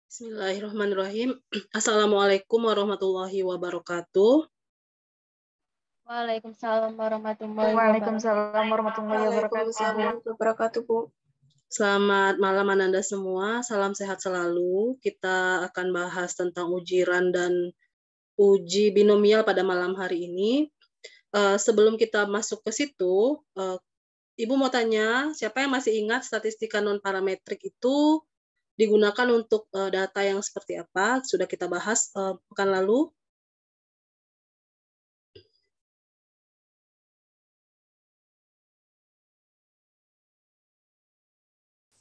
Bismillahirrahmanirrahim. Assalamualaikum warahmatullahi wabarakatuh. Waalaikumsalam warahmatullahi wabarakatuh. Waalaikumsalam warahmatullahi Waalaikumsalam wabarakatuh. wabarakatuh, Bu. Selamat malam Ananda semua. Salam sehat selalu. Kita akan bahas tentang ujiran dan uji binomial pada malam hari ini. Sebelum kita masuk ke situ, Ibu mau tanya, siapa yang masih ingat statistika non-parametrik itu digunakan untuk data yang seperti apa? Sudah kita bahas pekan lalu.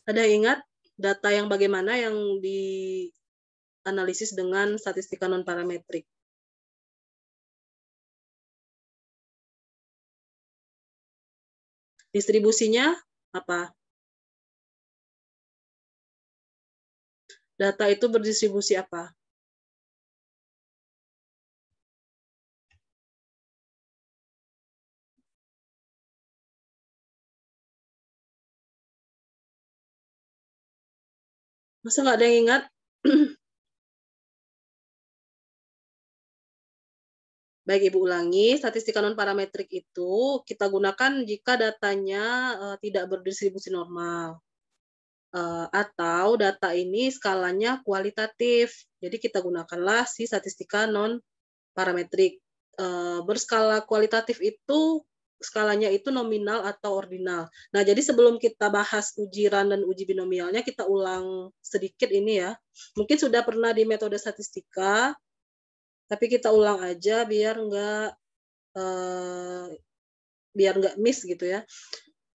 Ada yang ingat data yang bagaimana yang dianalisis dengan statistika non-parametrik? Distribusinya apa? Data itu berdistribusi apa? Masa nggak ada yang ingat? Baik, Ibu ulangi, statistika non-parametrik itu kita gunakan jika datanya tidak berdistribusi normal. Atau data ini skalanya kualitatif. Jadi kita gunakanlah si statistika non-parametrik. Berskala kualitatif itu skalanya itu nominal atau ordinal. Nah, jadi sebelum kita bahas ujiran dan uji binomialnya, kita ulang sedikit ini ya. Mungkin sudah pernah di metode statistika, tapi kita ulang aja biar nggak miss gitu ya.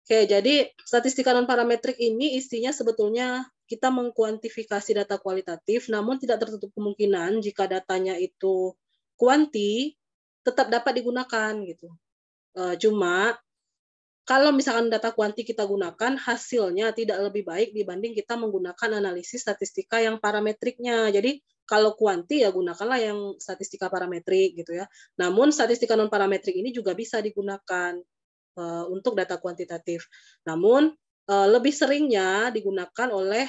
Oke, jadi statistika non-parametrik ini isinya sebetulnya kita mengkuantifikasi data kualitatif, namun tidak tertutup kemungkinan jika datanya itu kuanti, tetap dapat digunakan gitu. Cuma kalau misalkan data kuanti kita gunakan, hasilnya tidak lebih baik dibanding kita menggunakan analisis statistika yang parametriknya. Jadi kalau kuanti ya gunakanlah yang statistika parametrik gitu ya. Namun statistika non parametrik ini juga bisa digunakan untuk data kuantitatif. Namun lebih seringnya digunakan oleh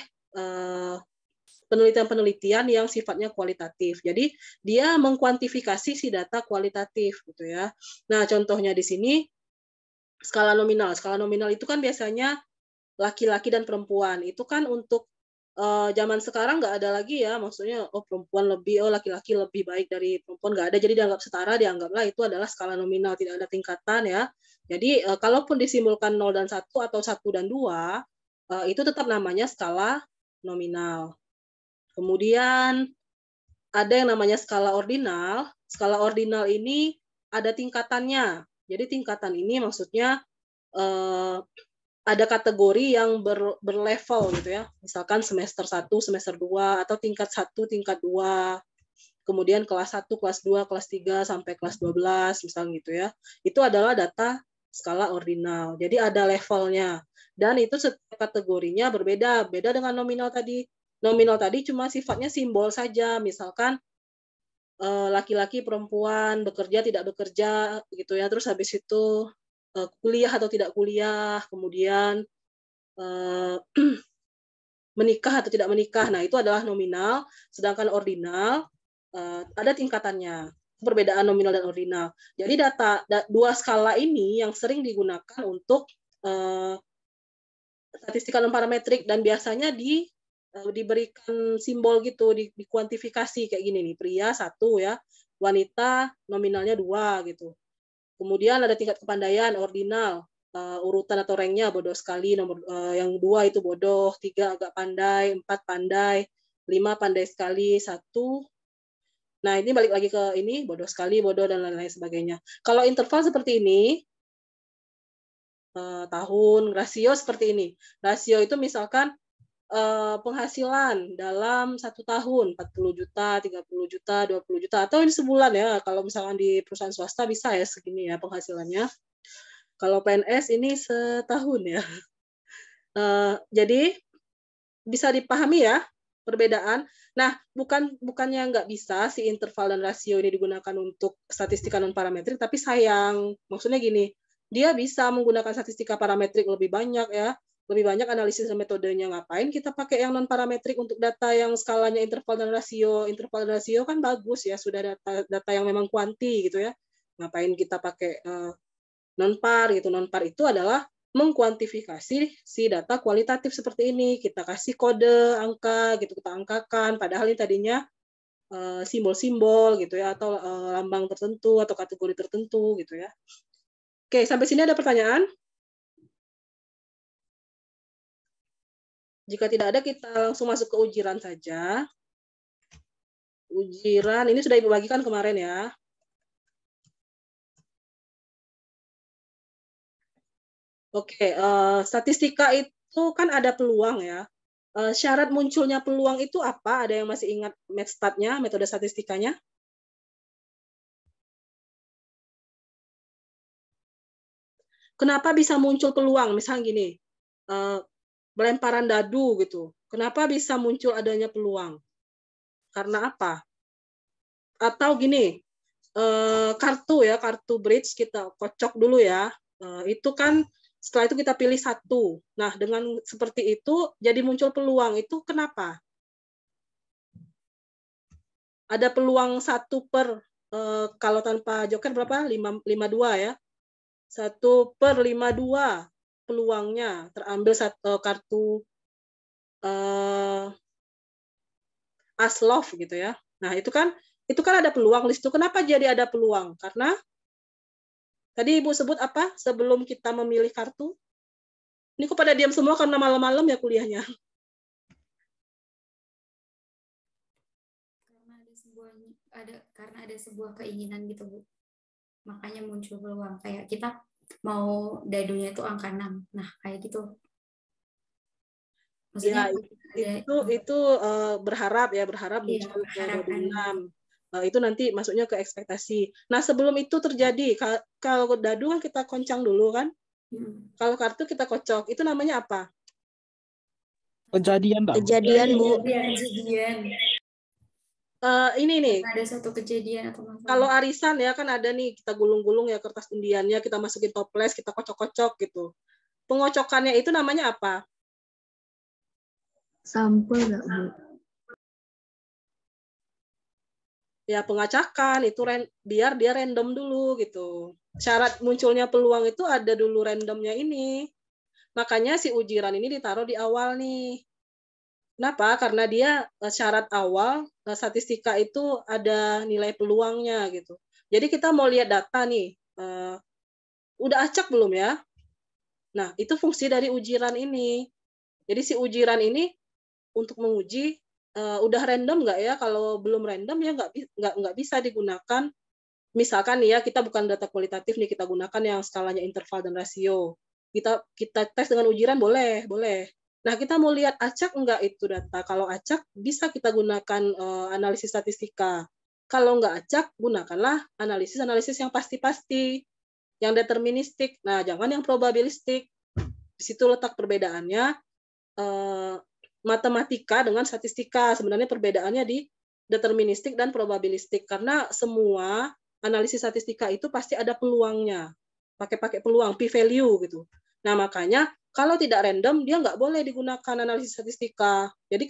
penelitian-penelitian yang sifatnya kualitatif. Jadi dia mengkuantifikasi si data kualitatif gitu ya. Nah, contohnya di sini skala nominal. Skala nominal itu kan biasanya laki-laki dan perempuan. Itu kan untuk zaman sekarang nggak ada lagi ya, maksudnya perempuan lebih, laki-laki lebih baik dari perempuan, nggak ada. Jadi dianggap setara, dianggaplah itu adalah skala nominal, tidak ada tingkatan ya. Jadi kalaupun disimbolkan 0 dan 1 atau 1 dan 2, itu tetap namanya skala nominal. Kemudian ada yang namanya skala ordinal. Skala ordinal ini ada tingkatannya. Jadi tingkatan ini maksudnya ada kategori yang berlevel gitu ya. Misalkan semester 1, semester 2, atau tingkat 1, tingkat 2. Kemudian kelas 1, kelas 2, kelas 3, sampai kelas 12, misalnya gitu ya. Itu adalah data skala ordinal. Jadi ada levelnya. Dan itu setiap kategorinya berbeda. Beda dengan nominal tadi. Nominal tadi cuma sifatnya simbol saja. Misalkan laki-laki, perempuan, bekerja, tidak bekerja, gitu ya. Terus habis itu kuliah atau tidak kuliah, kemudian menikah atau tidak menikah. Nah, itu adalah nominal, sedangkan ordinal ada tingkatannya. Perbedaan nominal dan ordinal. Jadi dua skala ini yang sering digunakan untuk statistika non parametrik dan biasanya diberikan simbol gitu, dikuantifikasi kayak gini nih, pria 1 ya, wanita nominalnya 2 gitu. Kemudian ada tingkat kepandaian ordinal, urutan atau ranknya bodoh sekali, nomor yang 2 itu bodoh, 3 agak pandai, 4 pandai, 5 pandai sekali, 1. Nah, ini balik lagi ke ini, bodoh sekali, bodoh, dan lain-lain sebagainya. Kalau interval seperti ini, tahun, rasio seperti ini. Rasio itu misalkan penghasilan dalam 1 tahun, 40 juta, 30 juta, 20 juta, atau ini sebulan ya, kalau misalkan di perusahaan swasta bisa ya segini ya penghasilannya. Kalau PNS ini setahun ya. Jadi bisa dipahami ya perbedaan. Nah, bukannya nggak bisa si interval dan rasio ini digunakan untuk statistika non parametrik, tapi sayang, maksudnya gini, dia bisa menggunakan statistika parametrik lebih banyak ya, lebih banyak analisis dan metodenya. Ngapain kita pakai yang non parametrik untuk data yang skalanya interval dan rasio? Interval dan rasio kan bagus ya, sudah data yang memang kuanti gitu ya. Ngapain kita pakai non par gitu? Non par itu adalah mengkuantifikasi si data kualitatif seperti ini. Kita kasih kode angka gitu, kita angkakan, padahal ini tadinya simbol-simbol gitu ya, atau lambang tertentu atau kategori tertentu gitu ya. Oke, sampai sini ada pertanyaan? Jika tidak ada, kita langsung masuk ke ujiran saja. Ujiran ini sudah Ibu bagikan kemarin ya. Oke, statistika itu kan ada peluang ya. Syarat munculnya peluang itu apa? Ada yang masih ingat MATSTAT-nya, metode statistikanya? Kenapa bisa muncul peluang? Misalnya gini, melemparan dadu gitu. Kenapa bisa muncul adanya peluang? Karena apa? Atau gini, kartu bridge kita kocok dulu ya. Itu kan setelah itu kita pilih satu. Nah, dengan seperti itu jadi muncul peluang. Itu kenapa? Ada peluang 1 per kalau tanpa joker berapa? 52 ya. 1/52 peluangnya terambil kartu Aslov gitu ya. Nah, itu kan ada peluang di situ. Kenapa jadi ada peluang? Karena tadi Ibu sebut apa sebelum kita memilih kartu? Ini kok pada diam semua karena malam-malam ya kuliahnya? Karena ada sebuah keinginan gitu, Bu. Makanya muncul peluang. Kayak kita mau dadunya itu angka 6. Nah, kayak gitu. Maksudnya ya, itu berharap muncul dadu 6. Itu nanti masuknya ke ekspektasi. Nah, sebelum itu terjadi, kalau dadu kan kita koncang dulu kan? Kalau kartu kita kocok, itu namanya apa? Kejadian, Bang. Kejadian, Bu. Kejadian. Ini nih. Ada suatu kejadian atau masalah. Kalau arisan ya kan ada nih, kita gulung-gulung ya kertas undiannya, kita masukin toples, kita kocok-kocok gitu. Pengocokannya itu namanya apa? Sampel nggak, Bu? Ya pengacakan itu biar dia random dulu gitu. Syarat munculnya peluang itu ada dulu randomnya ini. Makanya si ujiran ini ditaruh di awal nih. Kenapa? Karena dia syarat awal statistika itu ada nilai peluangnya gitu. Jadi kita mau lihat data nih, udah acak belum ya? Nah itu fungsi dari ujiran ini. Jadi si ujiran ini untuk menguji udah random nggak ya? Kalau belum random ya nggak bisa digunakan. Misalkan ya kita bukan data kualitatif nih, kita gunakan yang skalanya interval dan rasio. Kita tes dengan ujiran boleh. Nah, kita mau lihat acak enggak itu data. Kalau acak, bisa kita gunakan analisis statistika. Kalau enggak acak, gunakanlah analisis yang pasti-pasti, yang deterministik. Nah, jangan yang probabilistik. Di situ letak perbedaannya matematika dengan statistika. Sebenarnya perbedaannya di deterministik dan probabilistik. Karena semua analisis statistika itu pasti ada peluangnya. Pakai peluang, p-value gitu. Nah, makanya kalau tidak random, dia nggak boleh digunakan analisis statistika. Jadi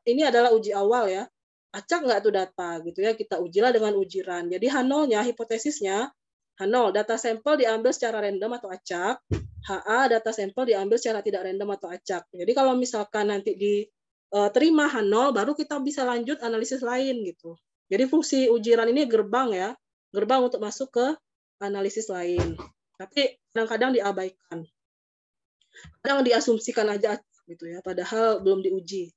ini adalah uji awal ya. Acak nggak tuh data gitu ya, kita ujilah dengan ujiran. Jadi H0-nya, hipotesisnya, H0, data sampel diambil secara random atau acak. HA, data sampel diambil secara tidak random atau acak. Jadi kalau misalkan nanti diterima H0, baru kita bisa lanjut analisis lain gitu. Jadi fungsi ujiran ini gerbang ya, gerbang untuk masuk ke analisis lain. Tapi kadang-kadang diabaikan. Kadang diasumsikan aja gitu ya, padahal belum diuji.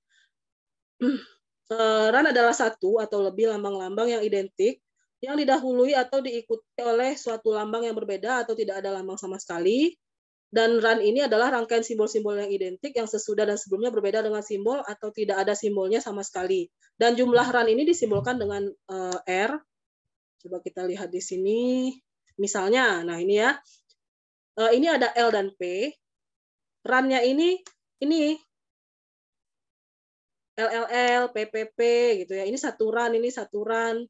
RAN adalah satu atau lebih lambang-lambang yang identik yang didahului atau diikuti oleh suatu lambang yang berbeda atau tidak ada lambang sama sekali. Dan RAN ini adalah rangkaian simbol-simbol yang identik yang sesudah dan sebelumnya berbeda dengan simbol atau tidak ada simbolnya sama sekali. Dan jumlah RAN ini disimbolkan dengan R. Coba kita lihat di sini. Misalnya, nah ini ya. Ini ada L dan P. RAN-nya ini LLL, PPP gitu ya. Ini satu RAN, ini satu RAN.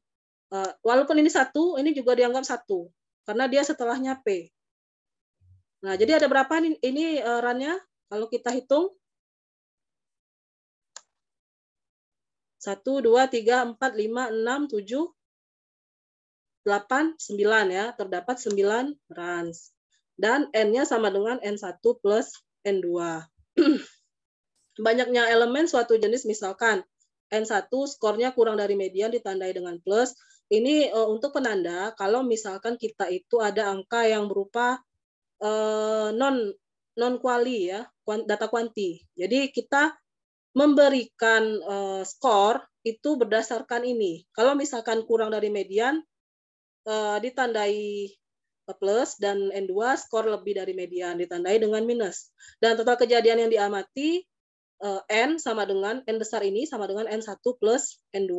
Walaupun ini satu, ini juga dianggap satu karena dia setelahnya P. Nah, jadi ada berapa ini RAN-nya? Kalau kita hitung 1, 2, 3, 4, 5, 6, 7, 8, 9 ya. Terdapat 9 runs. Dan N-nya sama dengan N1 plus N2. Banyaknya elemen suatu jenis, misalkan N1 skornya kurang dari median ditandai dengan plus. Ini untuk penanda kalau misalkan kita itu ada angka yang berupa non kuali ya, data kuanti. Jadi kita memberikan skor itu berdasarkan ini. Kalau misalkan kurang dari median ditandai plus, dan N2 skor lebih dari median ditandai dengan minus. Dan total kejadian yang diamati N sama dengan N besar ini sama dengan N1 plus N2.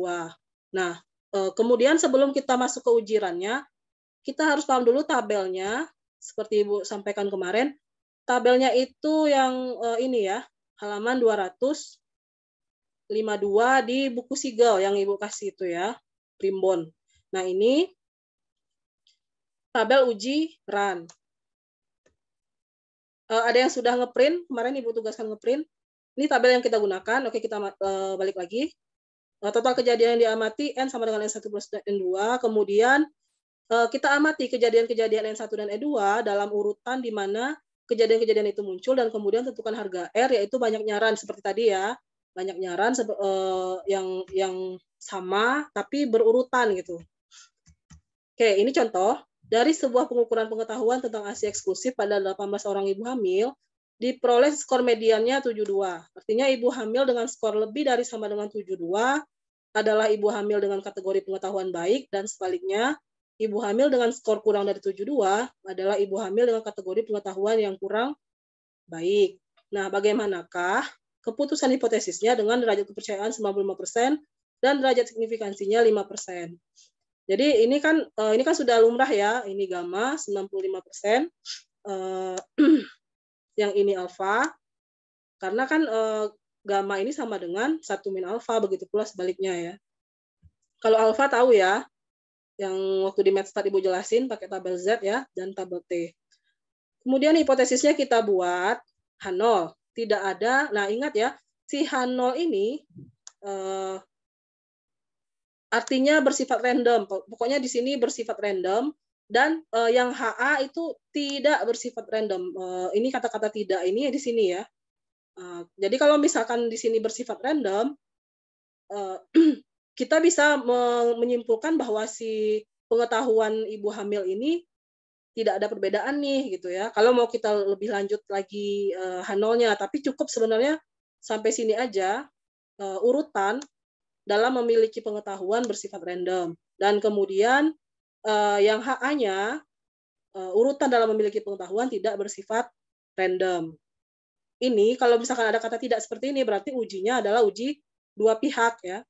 Nah, kemudian sebelum kita masuk ke ujirannya, kita harus paham dulu tabelnya. Seperti Ibu sampaikan kemarin, tabelnya itu yang ini ya, halaman 252 di buku Sigel yang Ibu kasih itu ya, primbon. Nah, ini tabel uji run. Ada yang sudah ngeprint, kemarin Ibu tugaskan ngeprint. Ini tabel yang kita gunakan. Oke, kita balik lagi. Total kejadian yang diamati N sama dengan N1 plus N2. Kemudian kita amati kejadian-kejadian N1 dan N2 dalam urutan di mana kejadian-kejadian itu muncul, dan kemudian tentukan harga R, yaitu banyak nyaran seperti tadi ya. Banyak nyaran yang sama tapi berurutan gitu. Oke, ini contoh. Dari sebuah pengukuran pengetahuan tentang ASI eksklusif pada 18 orang ibu hamil, diperoleh skor mediannya 72. Artinya ibu hamil dengan skor lebih dari sama dengan 72 adalah ibu hamil dengan kategori pengetahuan baik, dan sebaliknya, ibu hamil dengan skor kurang dari 72 adalah ibu hamil dengan kategori pengetahuan yang kurang baik. Nah, bagaimanakah keputusan hipotesisnya dengan derajat kepercayaan 95% dan derajat signifikansinya 5%. Jadi ini kan sudah lumrah ya, ini gamma 95%, yang ini alfa, karena kan gamma ini sama dengan 1 min alfa, begitu pula sebaliknya ya. Kalau alfa tahu ya, yang waktu di Mathstat Ibu jelasin pakai tabel Z ya, dan tabel T. Kemudian hipotesisnya kita buat H0, tidak ada, nah ingat ya, si H0 ini artinya bersifat random, pokoknya di sini bersifat random, dan yang HA itu tidak bersifat random. Ini kata-kata tidak ini di sini ya. Jadi kalau misalkan di sini bersifat random, kita bisa menyimpulkan bahwa si pengetahuan ibu hamil ini tidak ada perbedaan nih gitu ya. Kalau mau kita lebih lanjut lagi H0-nya, tapi cukup sebenarnya sampai sini aja urutan dalam memiliki pengetahuan bersifat random. Dan kemudian yang HA-nya urutan dalam memiliki pengetahuan tidak bersifat random. Ini kalau misalkan ada kata tidak seperti ini, berarti ujinya adalah uji dua pihak ya.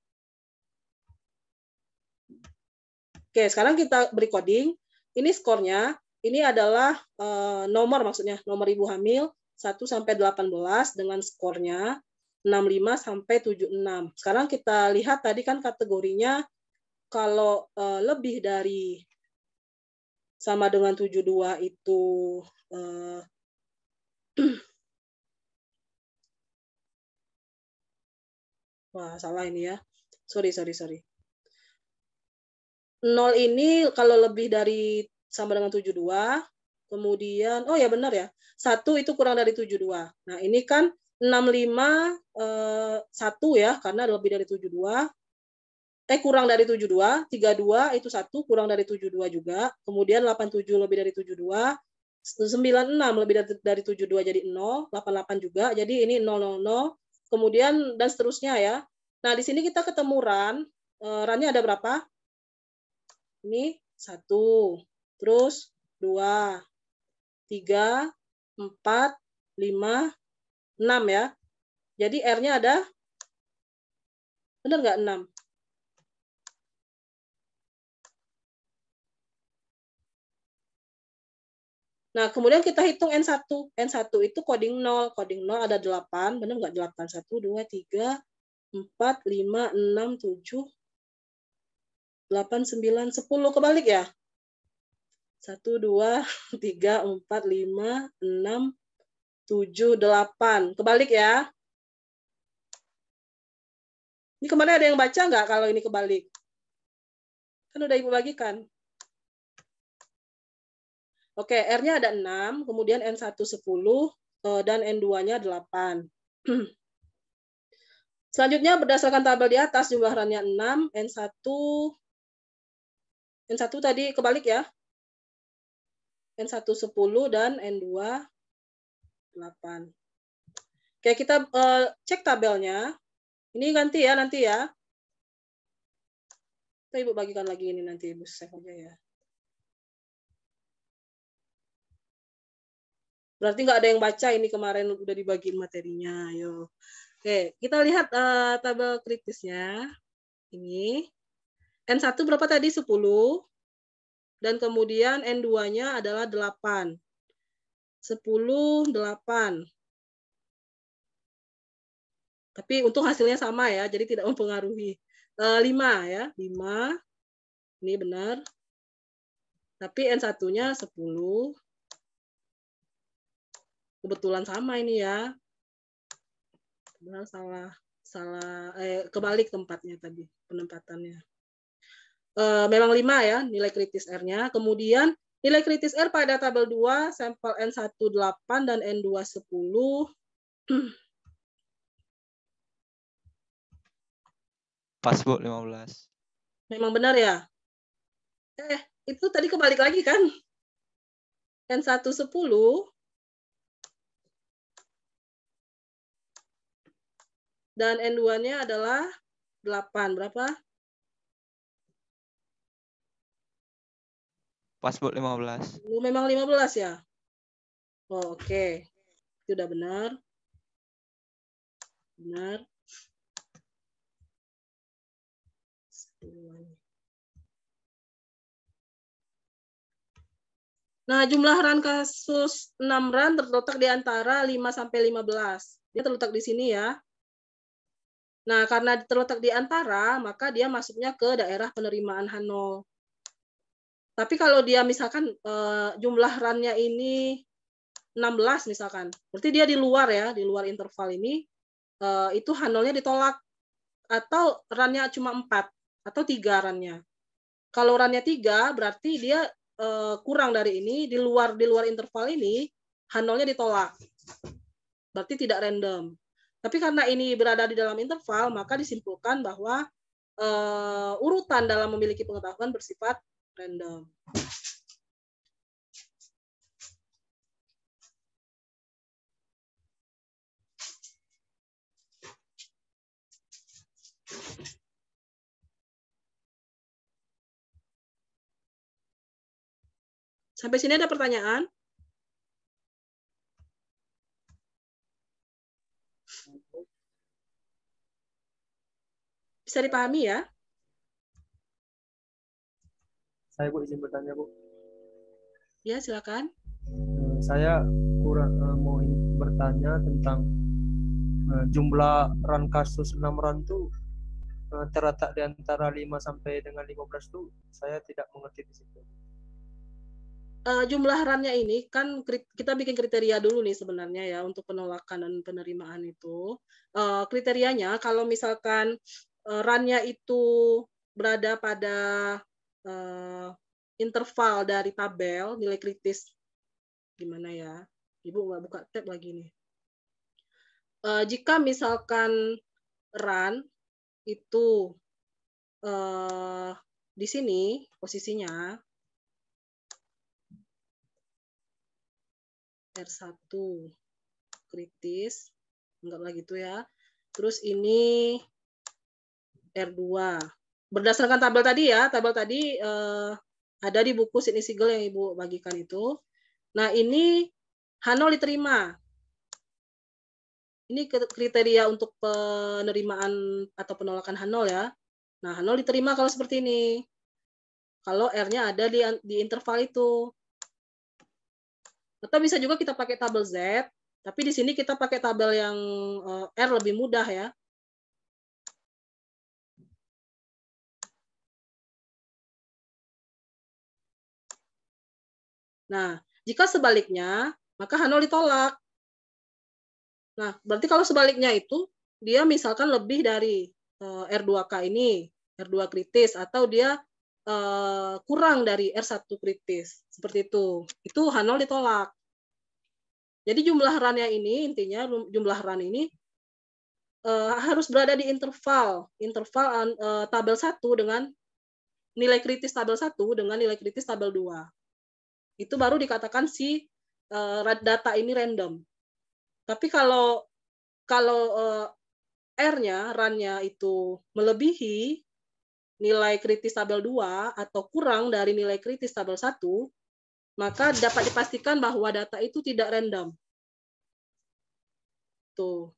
Oke, sekarang kita beri coding. Ini skornya, ini adalah nomor, maksudnya nomor ibu hamil 1 sampai 18 dengan skornya 65 sampai 76. Sekarang kita lihat tadi kan kategorinya, kalau lebih dari sama dengan 72 itu wah, salah ini ya. Sorry. 0 ini kalau lebih dari sama dengan 72, kemudian, oh ya benar ya, 1 itu kurang dari 72. Nah, ini kan 65, 1 ya, karena lebih dari 72. Kurang dari 72, 32 itu 1, kurang dari 72 juga. Kemudian 87 lebih dari 72, 96 lebih dari 72 jadi 0, 88 juga, jadi ini 000, kemudian dan seterusnya ya. Nah, di sini kita ketemu run-nya ada berapa? Ini 1, terus 2, 3, 4, 5, 6 ya. Jadi R-nya ada, benar nggak 6? Nah, kemudian kita hitung N1. N1 itu coding 0. Coding 0 ada 8. Benar nggak 8? 1, 2, 3, 4, 5, 6, 7, 8, 9, 10. Kebalik ya? 1, 2, 3, 4, 5, 6, 7, 8. Kebalik ya. Ini kemarin ada yang baca nggak kalau ini kebalik? Kan udah Ibu bagikan. Oke, R-nya ada 6, kemudian N1 10, dan N2-nya 8. Selanjutnya berdasarkan tabel di atas jumlah runnya 6, N1 tadi kebalik ya. N1 10 dan N2 8. Oke, kita cek tabelnya. Ini ganti ya nanti ya. Kita Ibu bagikan lagi ini nanti Ibu save aja ya. Berarti nggak ada yang baca ini kemarin udah dibagiin materinya. Ayo. Oke, kita lihat tabel kritisnya. Ini. N1 berapa tadi? 10. Dan kemudian N2-nya adalah 8. 10, 8. Tapi untung hasilnya sama ya, jadi tidak mempengaruhi. 5 ya, 5. Ini benar. Tapi N1-nya 10. Kebetulan sama ini ya. Benar salah kebalik tempatnya tadi, penempatannya. Memang 5 ya nilai kritis R-nya. Kemudian nilai kritis R pada tabel 2, sampel N1 8 dan N2 10. Pas Bu, 15. Memang benar ya? Itu tadi kebalik lagi kan? N1 10 dan N2-nya adalah 8. Berapa? Pas Bu, 15. Memang 15 ya? Oh, oke. Itu udah benar. Benar. Nah, jumlah run kasus 6 run terletak di antara 5 sampai 15. Dia terletak di sini ya. Nah, karena terletak di antara, maka dia masuknya ke daerah penerimaan H0. Tapi kalau dia misalkan jumlah run-nya ini 16 misalkan, berarti dia di luar ya, di luar interval ini, itu H0-nya ditolak. Atau run-nya cuma 4, atau 3 run-nya. Kalau run-nya 3, berarti dia kurang dari ini, di luar interval ini, H0-nya ditolak. Berarti tidak random. Tapi karena ini berada di dalam interval, maka disimpulkan bahwa urutan dalam memiliki pengetahuan bersifat random. Sampai sini ada pertanyaan? Bisa dipahami ya? Saya Bu izin bertanya Bu. Ya, silakan. Saya kurang mau bertanya tentang jumlah run kasus 6 run itu terletak di antara 5 sampai dengan 15 tuh saya tidak mengerti di situ. Jumlah run-nya ini kan kita bikin kriteria dulu nih sebenarnya ya untuk penolakan dan penerimaan itu. Kriterianya kalau misalkan run-nya itu berada pada interval dari tabel nilai kritis, gimana ya? Ibu nggak buka tab lagi nih. Jika misalkan run itu di sini posisinya R1 kritis, anggaplah gitu ya. Terus ini R2. Berdasarkan tabel tadi ya, tabel tadi ada di buku Sydney Siegel yang Ibu bagikan itu. Nah, ini H0 diterima. Ini kriteria untuk penerimaan atau penolakan H0 ya. Nah, H0 diterima kalau seperti ini. Kalau R-nya ada di interval itu. Atau bisa juga kita pakai tabel Z, tapi di sini kita pakai tabel yang R lebih mudah ya. Nah, jika sebaliknya, maka H0 ditolak. Nah, berarti kalau sebaliknya itu dia misalkan lebih dari R2K ini, R2 kritis, atau dia kurang dari R1 kritis, seperti itu. Itu H0 ditolak. Jadi jumlah RAN-nya ini, intinya jumlah RAN ini harus berada di interval tabel 1 dengan nilai kritis tabel 1 dengan nilai kritis tabel 2. Itu baru dikatakan si data ini random. Tapi kalau R-nya, RAN-nya itu melebihi nilai kritis tabel 2 atau kurang dari nilai kritis tabel 1, maka dapat dipastikan bahwa data itu tidak random. Tuh.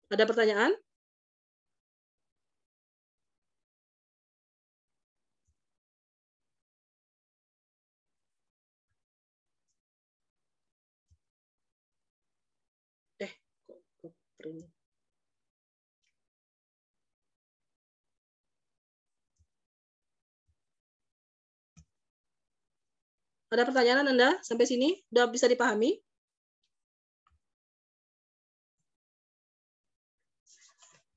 Ada pertanyaan? Kok print? Ada pertanyaan Anda sampai sini? Udah bisa dipahami?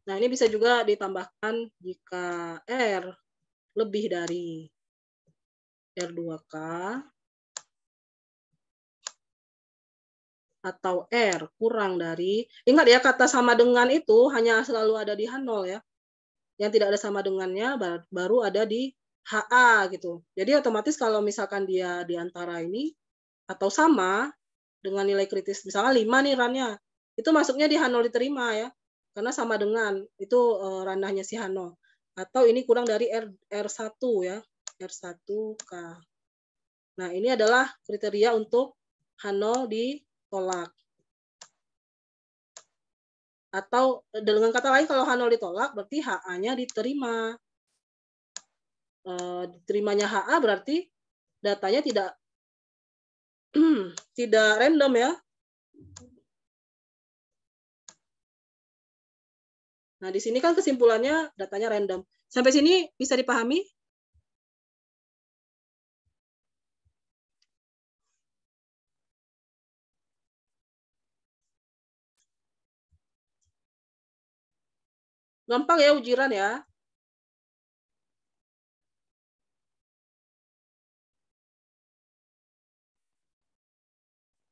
Nah, ini bisa juga ditambahkan jika R lebih dari R2K atau R kurang dari, ingat ya kata sama dengan itu hanya selalu ada di H0 ya. Yang tidak ada sama dengannya baru ada di HA gitu. Jadi otomatis kalau misalkan dia di antara ini atau sama dengan nilai kritis, misalnya 5 nih RAN-nya, itu masuknya di H0 diterima ya. Karena sama dengan itu ranahnya si H0. Atau ini kurang dari R1 ya, R1K. Nah, ini adalah kriteria untuk H0 ditolak. Atau dengan kata lain kalau H0 ditolak berarti HA-nya diterima. Diterimanya HA berarti datanya tidak random ya. Nah, di sini kan kesimpulannya datanya random. Sampai sini bisa dipahami? Gampang ya ujiran ya.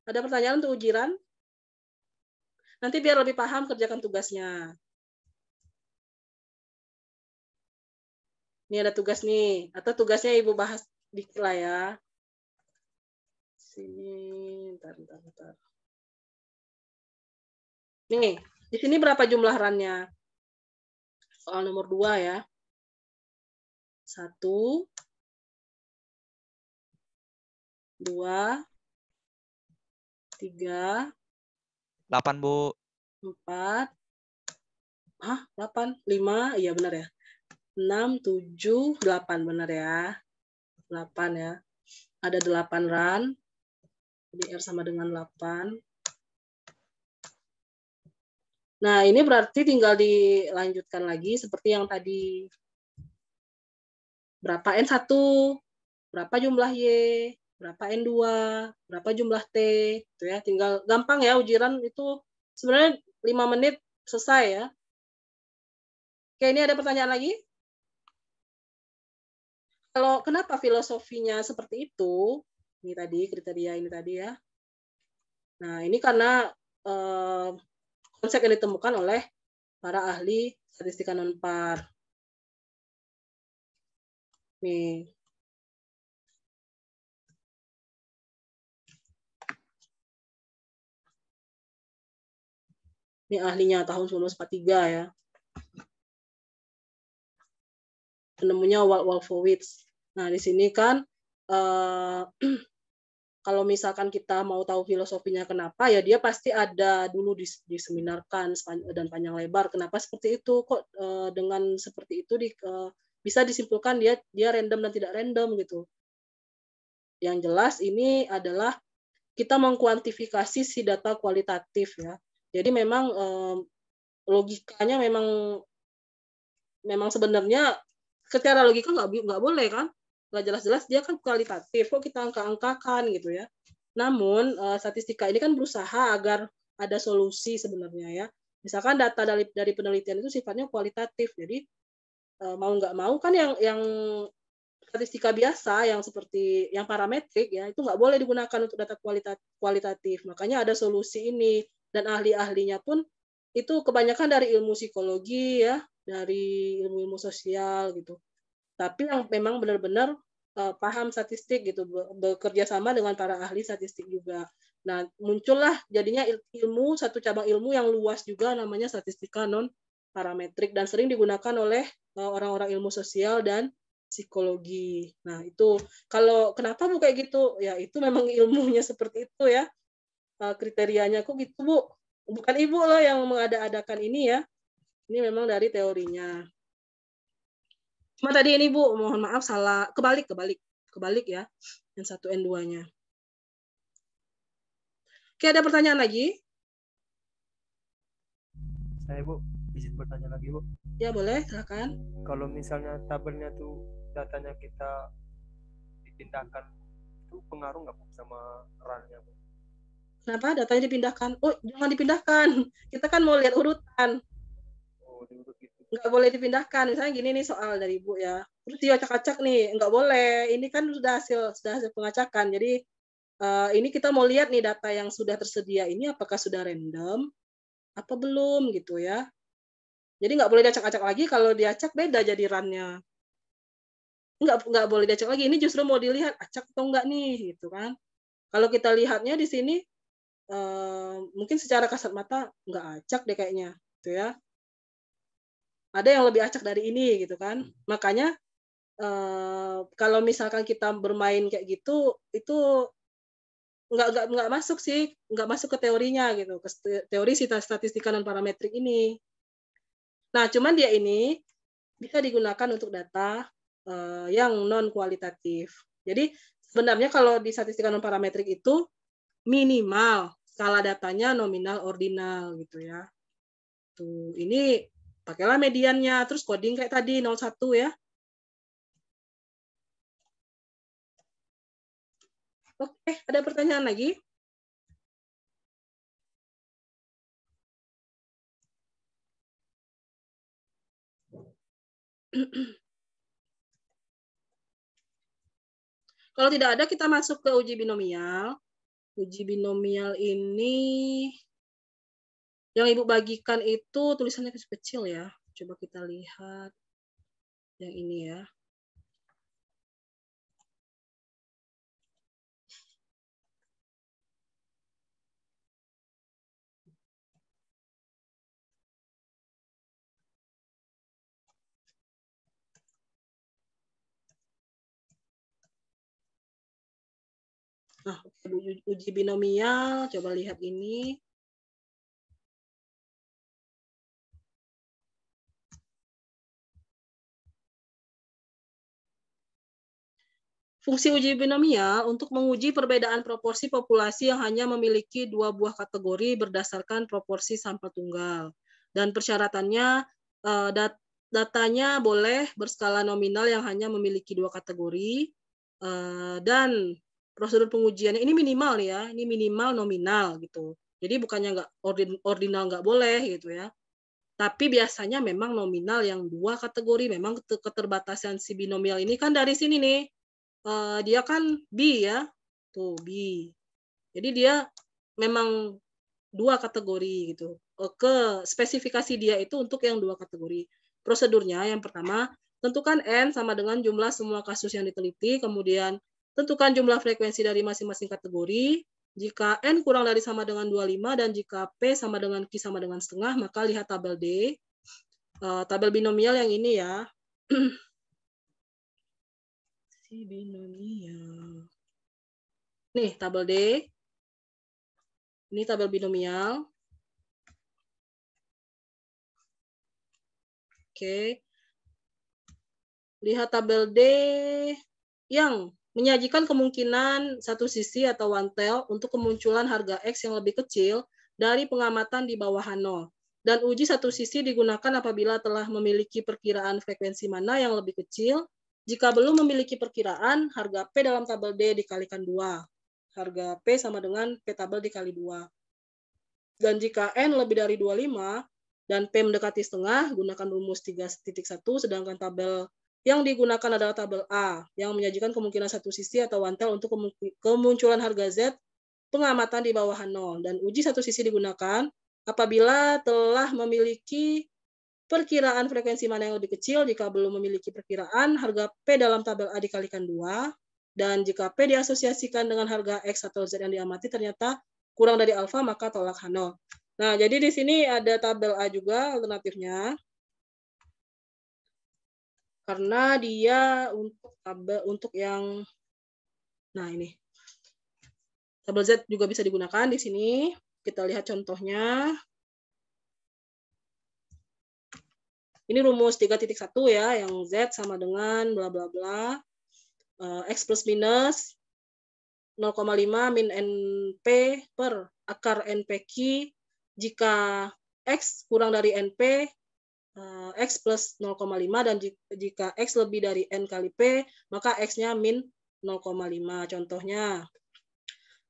Ada pertanyaan untuk ujiran? Nanti biar lebih paham kerjakan tugasnya. Ini ada tugas nih, atau tugasnya Ibu bahas dikit lah ya. Sini, bentar. Nih, di sini berapa jumlah RAN-nya? Soal nomor 2 ya. 1, 2, 3, 8, Bu. 4, 8, 5, iya benar ya. 6, 7, 8 benar ya. 8 ya. Ada 8 RAN. Jadi R sama dengan 8. Nah, ini berarti tinggal dilanjutkan lagi seperti yang tadi. Berapa N1, berapa jumlah Y, berapa N2, berapa jumlah T. Gitu ya. Tinggal gampang ya ujiran itu sebenarnya 5 menit selesai ya. Oke, ini ada pertanyaan lagi? Kalau kenapa filosofinya seperti itu? Ini tadi kriteria ini tadi ya. Nah, ini karena konsep yang ditemukan oleh para ahli statistika non-par. Nih. Ini ahlinya tahun 1943 ya. Penemunya Wolfowitz. Nah, di sini kan kalau misalkan kita mau tahu filosofinya kenapa, ya dia pasti ada dulu diseminarkan dan panjang lebar. Kenapa seperti itu? Kok dengan seperti itu bisa disimpulkan dia random dan tidak random gitu. Yang jelas ini adalah kita mengkuantifikasi si data kualitatif ya. Jadi memang logikanya memang sebenarnya secara logika nggak boleh kan, nggak jelas-jelas dia kan kualitatif, kok kita angka-angkakan gitu ya. Namun statistika ini kan berusaha agar ada solusi sebenarnya ya. Misalkan data dari penelitian itu sifatnya kualitatif, jadi mau nggak mau kan yang statistika biasa yang seperti yang parametrik ya itu nggak boleh digunakan untuk data kualitatif. Makanya ada solusi ini dan ahli-ahlinya pun itu kebanyakan dari ilmu psikologi ya, dari ilmu-ilmu sosial gitu. Tapi yang memang benar-benar paham statistik gitu, bekerja sama dengan para ahli statistik juga. Nah, muncullah jadinya satu cabang ilmu yang luas juga namanya statistika non parametrik dan sering digunakan oleh orang-orang ilmu sosial dan psikologi. Nah, itu kalau kenapa Bu kayak gitu? Ya, itu memang ilmunya seperti itu ya. Kriterianya kok gitu, Bu. Bukan Ibu loh yang mengada-adakan ini ya. Ini memang dari teorinya. Cuma tadi ini Bu, mohon maaf salah, kebalik ya. Yang 1 N2-nya. Oke, ada pertanyaan lagi? Saya Bu, izin bertanya lagi Bu. Ya boleh, silakan. Kalau misalnya tabelnya tuh datanya kita dipindahkan, itu pengaruh nggak Bu sama runnya Bu? Kenapa datanya dipindahkan? Oh, jangan dipindahkan. Kita kan mau lihat urutan. Oh, diurut gitu. Nggak boleh dipindahkan. Misalnya gini nih soal dari Ibu ya. Terus diacak-acak nih, nggak boleh. Ini kan sudah hasil pengacakan. Jadi ini kita mau lihat nih data yang sudah tersedia ini apakah sudah random apa belum gitu ya. Jadi nggak boleh diacak-acak lagi. Kalau diacak beda jadi run-nya. Nggak boleh diacak lagi. Ini justru mau dilihat acak atau enggak nih gitu kan. Kalau kita lihatnya di sini mungkin secara kasat mata nggak acak deh kayaknya gitu ya. Ada yang lebih acak dari ini gitu kan. Makanya kalau misalkan kita bermain kayak gitu itu nggak masuk sih, nggak masuk ke teorinya gitu, ke teori statistika non parametrik ini. Nah, cuman dia ini bisa digunakan untuk data yang non kualitatif. Jadi sebenarnya kalau di statistika non parametrik itu minimal skala datanya nominal ordinal gitu ya. Tuh, ini pakailah mediannya, terus coding kayak tadi 01 ya. Oke, ada pertanyaan lagi? Kalau tidak ada, kita masuk ke uji binomial. Uji binomial ini yang Ibu bagikan itu tulisannya kecil-kecil ya. Coba kita lihat yang ini ya. Nah, uji binomial, coba lihat ini. Fungsi uji binomial untuk menguji perbedaan proporsi populasi yang hanya memiliki 2 buah kategori berdasarkan proporsi sampel tunggal. Dan persyaratannya datanya boleh berskala nominal yang hanya memiliki 2 kategori dan prosedur pengujiannya ini minimal ya, ini minimal nominal gitu. Jadi bukannya nggak ordinal nggak boleh gitu ya. Tapi biasanya memang nominal yang 2 kategori, memang keterbatasan si binomial ini kan dari sini nih. Dia kan B ya, tuh B. Jadi dia memang 2 kategori gitu. Ke spesifikasi dia itu untuk yang 2 kategori. Prosedurnya yang pertama, tentukan N sama dengan jumlah semua kasus yang diteliti, kemudian tentukan jumlah frekuensi dari masing-masing kategori. Jika N kurang dari sama dengan 25 dan jika P sama dengan Q sama dengan setengah, maka lihat tabel D. Tabel binomial yang ini ya. Binomial. Nih, tabel D. Ini tabel binomial. Oke. Lihat tabel D yang menyajikan kemungkinan satu sisi atau one tail untuk kemunculan harga X yang lebih kecil dari pengamatan di bawah 0. Dan uji satu sisi digunakan apabila telah memiliki perkiraan frekuensi mana yang lebih kecil. Jika belum memiliki perkiraan, harga P dalam tabel D dikalikan 2. harga P sama dengan P tabel dikali 2. Dan jika N lebih dari 25 dan P mendekati setengah, gunakan rumus 3.1, sedangkan tabel yang digunakan adalah tabel A, yang menyajikan kemungkinan satu sisi atau one tail untuk kemunculan harga Z pengamatan di bawah 0. Dan uji satu sisi digunakan apabila telah memiliki perkiraan frekuensi mana yang lebih kecil. Jika belum memiliki perkiraan, harga P dalam tabel A dikalikan 2. Dan jika P diasosiasikan dengan harga X atau Z yang diamati ternyata kurang dari alfa, maka tolak H0. Nah, jadi di sini ada tabel A juga alternatifnya. Karena dia untuk yang, nah ini. Tabel Z juga bisa digunakan di sini. Kita lihat contohnya. Ini rumus 3.1 ya, yang Z sama dengan bla bla bla. X plus minus 0,5 min NP per akar NPQ. Jika X kurang dari NP, X plus 0,5, dan jika X lebih dari N kali P, maka X-nya min 0,5. Contohnya,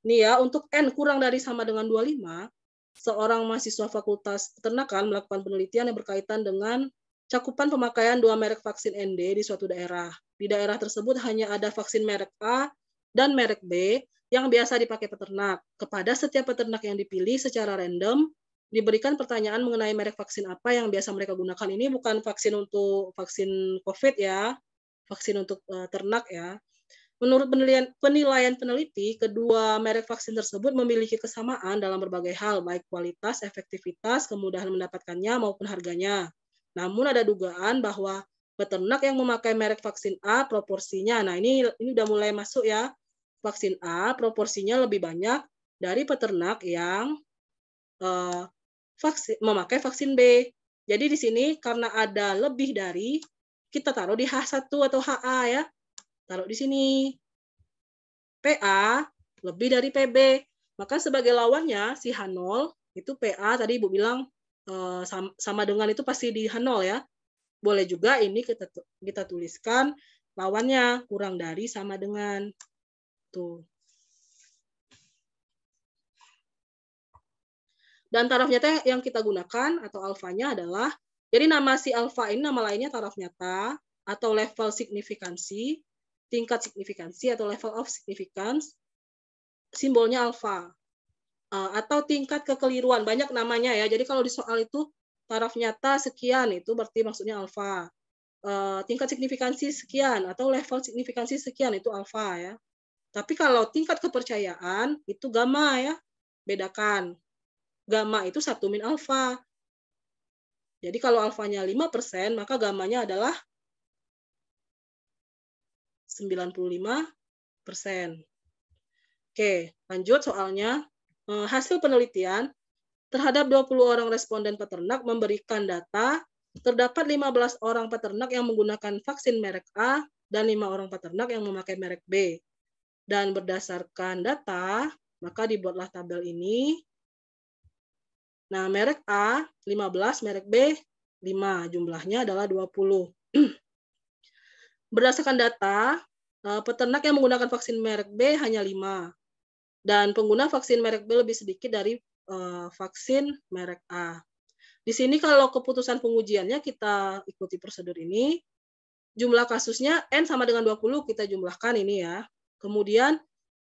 ini ya, untuk N kurang dari sama dengan 25, seorang mahasiswa Fakultas Peternakan melakukan penelitian yang berkaitan dengan cakupan pemakaian 2 merek vaksin ND di suatu daerah. Di daerah tersebut hanya ada vaksin merek A dan merek B yang biasa dipakai peternak. Kepada setiap peternak yang dipilih secara random, diberikan pertanyaan mengenai merek vaksin apa yang biasa mereka gunakan. Ini bukan vaksin untuk vaksin COVID ya, vaksin untuk ternak ya. Menurut penilaian peneliti, kedua merek vaksin tersebut memiliki kesamaan dalam berbagai hal, baik kualitas, efektivitas, kemudahan mendapatkannya, maupun harganya. Namun ada dugaan bahwa peternak yang memakai merek vaksin A proporsinya, nah ini udah mulai masuk ya, vaksin A proporsinya lebih banyak dari peternak yang memakai vaksin B. Jadi di sini karena ada lebih dari, kita taruh di H1 atau HA ya. Taruh di sini. PA lebih dari PB. Maka sebagai lawannya si H0 itu PA tadi Ibu bilang sama dengan itu pasti di H0 ya. Boleh juga ini kita tuliskan lawannya kurang dari sama dengan. Tuh. Dan taraf nyata yang kita gunakan atau alfanya adalah, jadi nama si alfa ini nama lainnya taraf nyata atau level signifikansi, tingkat signifikansi atau level of significance, simbolnya alfa. Atau tingkat kekeliruan, banyak namanya ya. Jadi kalau di soal itu taraf nyata sekian, itu berarti maksudnya alfa. Tingkat signifikansi sekian atau level signifikansi sekian, itu alfa ya. Tapi kalau tingkat kepercayaan itu gamma ya, bedakan. Gamma itu 1 min alfa. Jadi kalau alfanya 5%, maka gammanya adalah 95%. Oke, lanjut soalnya. Hasil penelitian terhadap 20 orang responden peternak memberikan data terdapat 15 orang peternak yang menggunakan vaksin merek A dan 5 orang peternak yang memakai merek B. Dan berdasarkan data, maka dibuatlah tabel ini. Nah, merek A 15, merek B 5, jumlahnya adalah 20. Berdasarkan data, peternak yang menggunakan vaksin merek B hanya 5. Dan pengguna vaksin merek B lebih sedikit dari vaksin merek A. Di sini kalau keputusan pengujiannya kita ikuti prosedur ini. Jumlah kasusnya N sama dengan 20, kita jumlahkan ini ya. Kemudian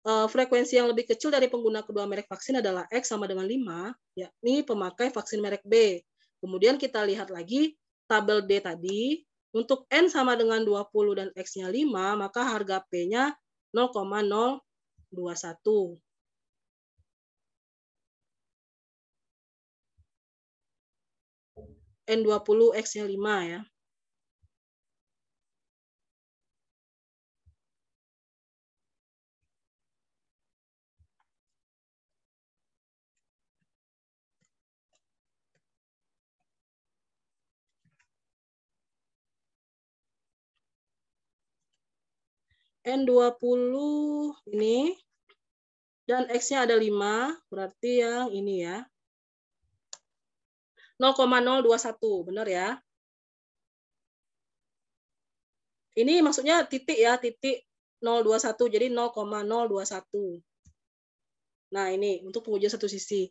frekuensi yang lebih kecil dari pengguna kedua merek vaksin adalah X sama dengan 5, yakni pemakai vaksin merek B. Kemudian kita lihat lagi tabel D tadi, untuk N sama dengan 20 dan X-nya 5, maka harga P-nya 0,021. N20, X-nya 5 ya. N20 ini, dan X-nya ada 5, berarti yang ini ya. 0,021, benar ya. Ini maksudnya titik ya, titik 021, jadi 0,021. Nah, ini untuk pengujian satu sisi.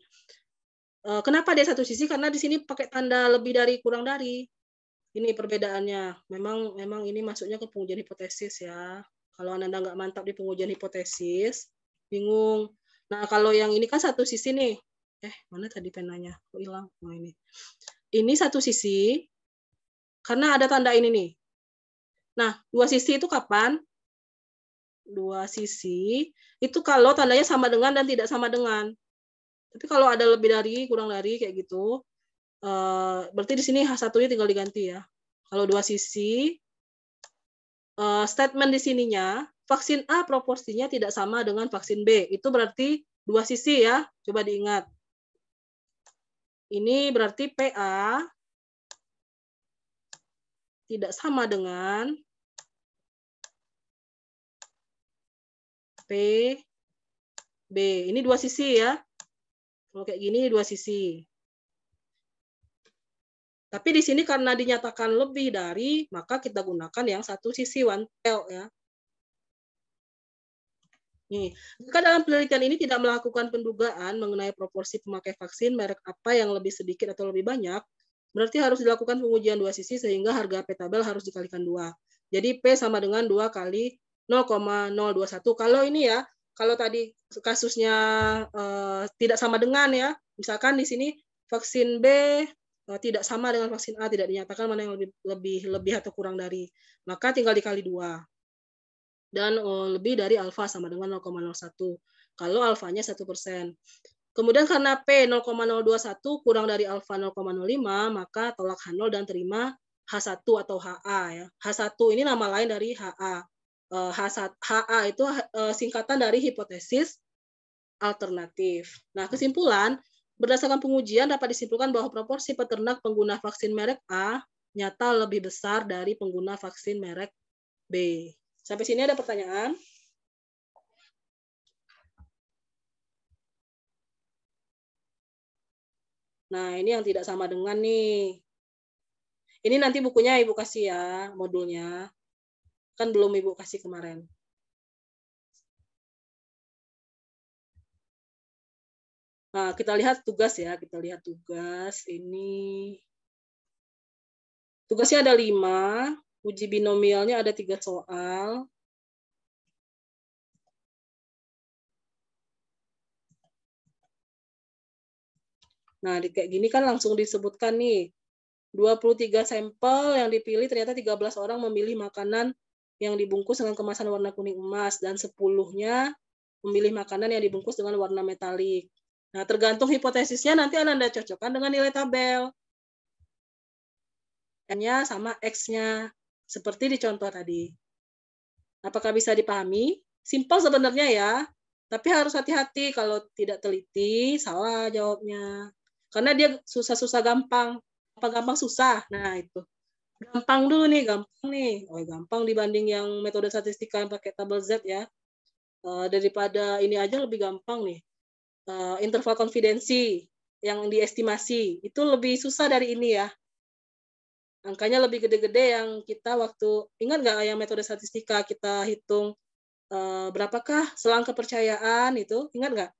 Kenapa dia satu sisi? Karena di sini pakai tanda lebih dari, kurang dari. Ini perbedaannya. Memang ini masuknya ke pengujian hipotesis ya. Kalau Anda nggak mantap di pengujian hipotesis, bingung. Nah, kalau yang ini kan satu sisi nih. Mana tadi penanya? Kok hilang? Nah, ini. Ini satu sisi, karena ada tanda ini nih. Nah, dua sisi itu kapan? Dua sisi itu kalau tandanya sama dengan dan tidak sama dengan. Tapi kalau ada lebih dari, kurang dari, kayak gitu, berarti di sini H1-nya tinggal diganti ya. Kalau dua sisi, statement di sininya, vaksin A proporsinya tidak sama dengan vaksin B. Itu berarti dua sisi ya, coba diingat. Ini berarti PA tidak sama dengan PB. Ini dua sisi ya. Kalau kayak gini dua sisi. Tapi di sini karena dinyatakan lebih dari, maka kita gunakan yang satu sisi, one tail ya. Nih, jika dalam penelitian ini tidak melakukan pendugaan mengenai proporsi pemakai vaksin merek apa yang lebih sedikit atau lebih banyak, berarti harus dilakukan pengujian dua sisi sehingga harga P tabel harus dikalikan 2. Jadi P sama dengan 2 kali 0,021. Kalau ini ya, kalau tadi kasusnya tidak sama dengan ya, misalkan di sini vaksin B tidak sama dengan vaksin A, tidak dinyatakan mana yang lebih atau kurang dari, maka tinggal dikali 2. Dan lebih dari alfa sama dengan 0,01. Kalau alfanya 1%. Kemudian karena P 0,021 kurang dari alfa 0,05, maka tolak H0 dan terima H1 atau HA ya. H1 ini nama lain dari HA. HA itu singkatan dari hipotesis alternatif. Nah, kesimpulan, berdasarkan pengujian dapat disimpulkan bahwa proporsi peternak pengguna vaksin merek A nyata lebih besar dari pengguna vaksin merek B. Sampai sini ada pertanyaan? Nah, ini yang tidak sama dengan nih. Ini nanti bukunya Ibu kasih ya, modulnya. Kan belum Ibu kasih kemarin. Nah, kita lihat tugas ya. Kita lihat tugas. Ini tugasnya ada 5. Uji binomialnya ada 3 soal. Nah, kayak gini kan langsung disebutkan nih. 23 sampel yang dipilih ternyata 13 orang memilih makanan yang dibungkus dengan kemasan warna kuning emas dan 10-nya memilih makanan yang dibungkus dengan warna metalik. Nah, tergantung hipotesisnya nanti Anda cocokkan dengan nilai tabel. N-nya sama X-nya, seperti di contoh tadi. Apakah bisa dipahami? Simpel sebenarnya ya, tapi harus hati-hati kalau tidak teliti, salah jawabnya. Karena dia susah-susah gampang. Gampang susah. Nah, itu. Gampang dulu nih, gampang nih. Oh, gampang dibanding yang metode statistika yang pakai tabel Z ya. Daripada ini aja lebih gampang nih. Interval konfidensi yang diestimasi itu lebih susah dari ini ya. Angkanya lebih gede-gede yang kita waktu, ingat nggak yang metode statistika kita hitung berapakah selang kepercayaan itu, ingat nggak?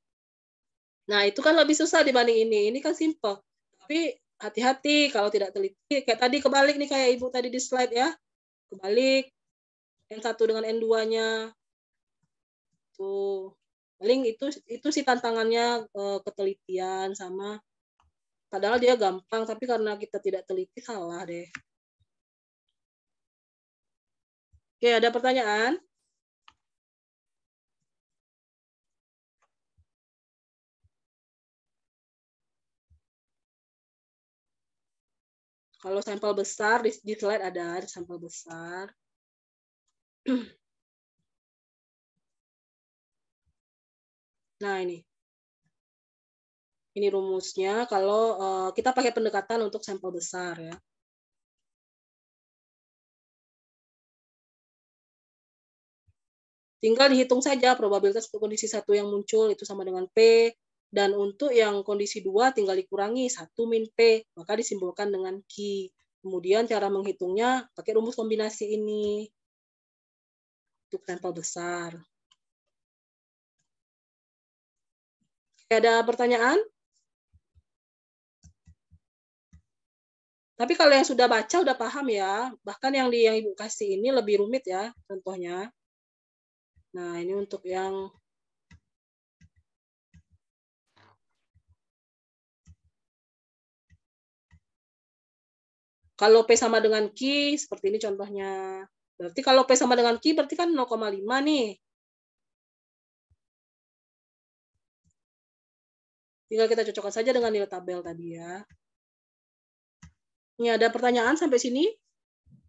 Nah, itu kan lebih susah dibanding ini. Ini kan simple. Tapi hati-hati kalau tidak teliti. Kayak tadi kebalik nih, kayak Ibu tadi di slide ya. Kebalik. N1 dengan N2-nya. Tuh. Paling itu sih tantangannya, ketelitian sama. Padahal dia gampang, tapi karena kita tidak teliti, salah deh. Oke, ada pertanyaan? Kalau sampel besar, di slide ada sampel besar. Nah, ini rumusnya kalau kita pakai pendekatan untuk sampel besar ya. Tinggal dihitung saja probabilitas untuk kondisi 1 yang muncul itu sama dengan P, dan untuk yang kondisi 2 tinggal dikurangi 1 min P, maka disimpulkan dengan Q. Kemudian cara menghitungnya pakai rumus kombinasi ini untuk sampel besar. Ada pertanyaan? Tapi kalau yang sudah baca udah paham ya. Bahkan yang Ibu kasih ini lebih rumit ya contohnya. Nah, ini untuk yang kalau P sama dengan Q, seperti ini contohnya. Berarti kalau P sama dengan Q, berarti kan 0,5 nih. Tinggal kita cocokkan saja dengan nilai tabel tadi ya. Ini ada pertanyaan sampai sini?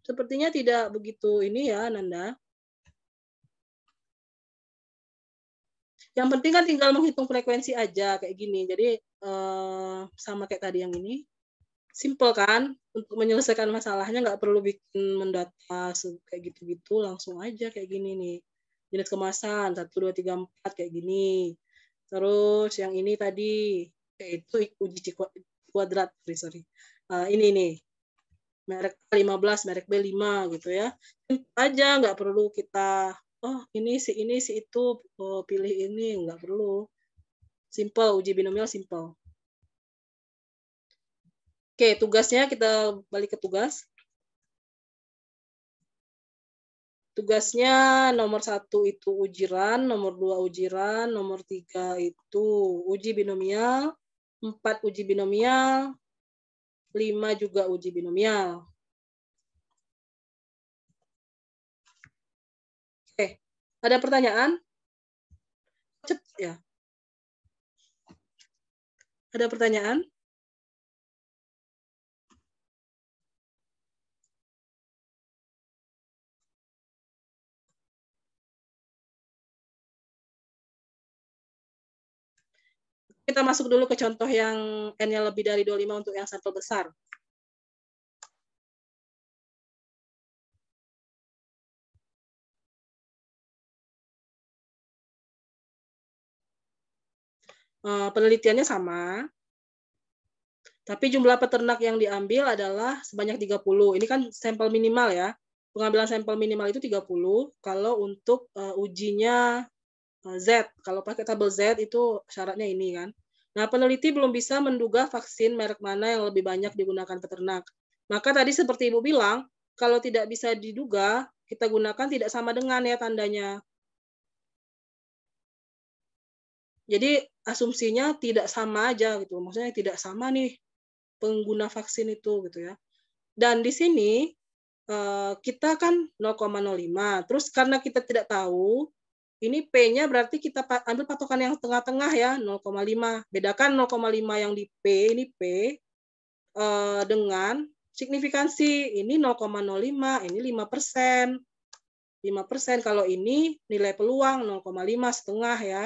Sepertinya tidak begitu ini ya, Nanda. Yang penting kan tinggal menghitung frekuensi aja kayak gini. Jadi sama kayak tadi yang ini. Simple kan? Untuk menyelesaikan masalahnya nggak perlu bikin mendata kayak gitu-gitu, langsung aja kayak gini nih. Jenis kemasan 1, 2, 3, 4 kayak gini. Terus yang ini tadi yaitu uji kuadrat, sorry. Ini nih. Merek A15, merek B5 gitu ya. Simple aja, nggak perlu kita ini si itu pilih ini, nggak perlu. Simple, uji binomial simple. Oke, tugasnya kita balik ke tugas. Tugasnya nomor 1 itu ujiran, nomor 2 ujiran, nomor 3 itu uji binomial, 4 uji binomial, 5 juga uji binomial. Oke, ada pertanyaan? Cepat ya. Ada pertanyaan? Kita masuk dulu ke contoh yang N-nya lebih dari 25 untuk yang sampel besar. Penelitiannya sama, tapi jumlah peternak yang diambil adalah sebanyak 30. Ini kan sampel minimal ya. Pengambilan sampel minimal itu 30 kalau untuk ujinya Z. Kalau pakai tabel Z itu syaratnya ini kan. Nah, peneliti belum bisa menduga vaksin merek mana yang lebih banyak digunakan peternak. Maka tadi seperti Ibu bilang, kalau tidak bisa diduga, kita gunakan tidak sama dengan ya tandanya. Jadi asumsinya tidak sama aja gitu. Maksudnya tidak sama nih pengguna vaksin itu gitu ya. Dan di sini kita kan 0,05. Terus karena kita tidak tahu, ini P-nya berarti kita ambil patokan yang tengah-tengah ya, 0,5. Bedakan 0,5 yang di P, ini P, dengan signifikansi. Ini 0,05, ini 5%. 5%. Kalau ini nilai peluang 0,5 setengah ya.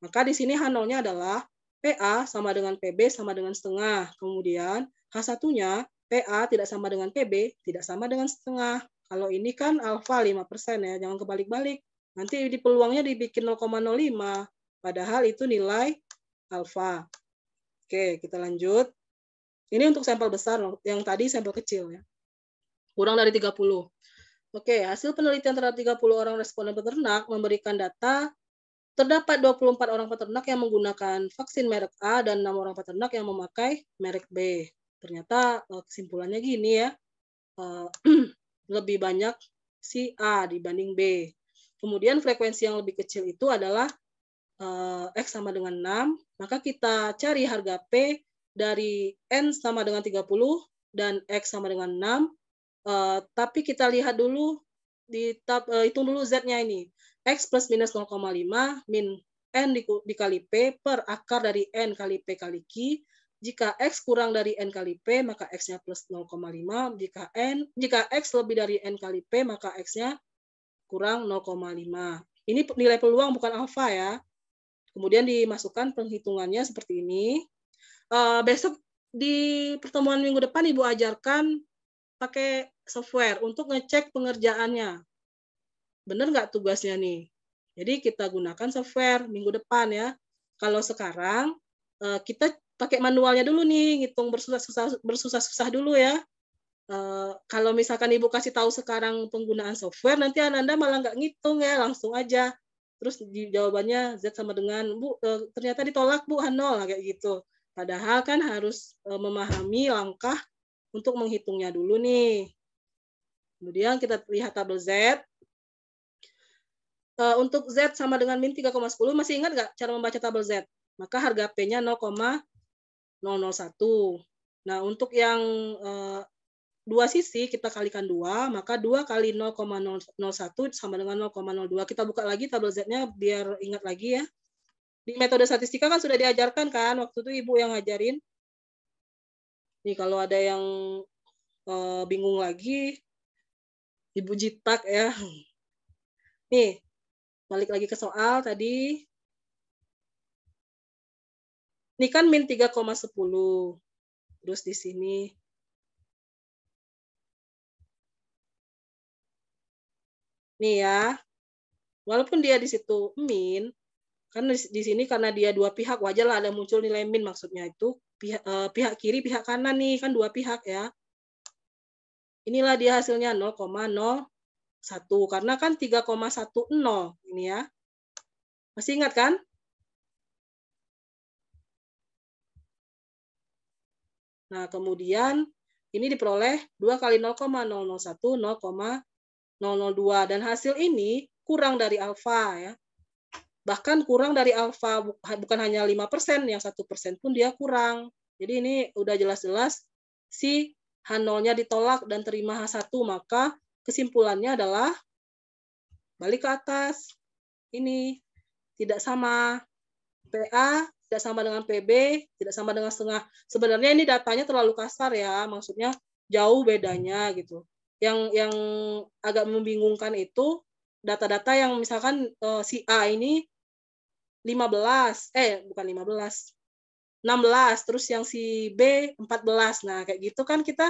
Maka di sini H0-nya adalah PA sama dengan PB sama dengan setengah. Kemudian H1-nya PA tidak sama dengan PB, tidak sama dengan setengah. Kalau ini kan alfa 5% ya, jangan kebalik-balik. Nanti di peluangnya dibikin 0,05, padahal itu nilai alfa. Oke, kita lanjut. Ini untuk sampel besar, yang tadi sampel kecil ya. Kurang dari 30. Oke, hasil penelitian terhadap 30 orang responden peternak memberikan data terdapat 24 orang peternak yang menggunakan vaksin merek A dan 6 orang peternak yang memakai merek B. Ternyata kesimpulannya gini ya, lebih banyak si A dibanding B. Kemudian frekuensi yang lebih kecil itu adalah X sama dengan 6, maka kita cari harga P dari N sama dengan 30 dan X sama dengan 6, tapi kita lihat dulu, hitung dulu Z-nya ini. X plus minus 0,5 min N dikali P per akar dari N kali P kali Q. Jika X kurang dari N kali P, maka X-nya plus 0,5. Jika X lebih dari N kali P, maka X-nya kurang 0,5. Ini nilai peluang bukan alfa ya. Kemudian dimasukkan penghitungannya seperti ini. Besok di pertemuan minggu depan Ibu ajarkan pakai software untuk ngecek pengerjaannya. Benar nggak tugasnya nih? Jadi kita gunakan software minggu depan ya. Kalau sekarang kita pakai manualnya dulu nih, ngitung bersusah-susah dulu ya. Kalau misalkan Ibu kasih tahu sekarang penggunaan software, nanti Anda malah nggak ngitung ya, langsung aja terus di jawabannya Z sama dengan Bu, ternyata ditolak Bu H0 kayak gitu. Padahal kan harus memahami langkah untuk menghitungnya dulu nih. Kemudian kita lihat tabel Z. Untuk Z sama dengan min 3,10, masih ingat nggak cara membaca tabel Z? Maka harga P-nya 0,001. Nah, untuk yang dua sisi kita kalikan 2, maka 2 kali 0,001 sama dengan 0,02. Kita buka lagi tabel Z-nya biar ingat lagi ya. Di metode statistika kan sudah diajarkan kan, waktu itu Ibu yang ngajarin. Nih kalau ada yang bingung lagi, Ibu jitak ya. Nih, balik lagi ke soal tadi. Ini kan min 3,10. Terus di sini. Nih ya. Walaupun dia di situ min, kan di sini karena dia dua pihak, wajar lah ada muncul nilai min, maksudnya itu pihak kiri, pihak kanan nih, kan dua pihak ya. Inilah dia hasilnya 0,01. Karena kan 3,10 ini ya. Masih ingat kan? Nah, kemudian ini diperoleh 2 kali 0,001, 0,002. Dan hasil ini kurang dari alfa ya. Bahkan kurang dari alfa, bukan hanya 5%, yang 1% pun dia kurang. Jadi ini udah jelas-jelas si H0-nya ditolak dan terima H1, maka kesimpulannya adalah balik ke atas. Ini tidak sama. PA tidak sama dengan PB, tidak sama dengan setengah. Sebenarnya ini datanya terlalu kasar ya, maksudnya jauh bedanya gitu. Yang agak membingungkan itu data-data yang misalkan si A ini 16, bukan 15, 16, terus yang si B 14. Nah, kayak gitu kan kita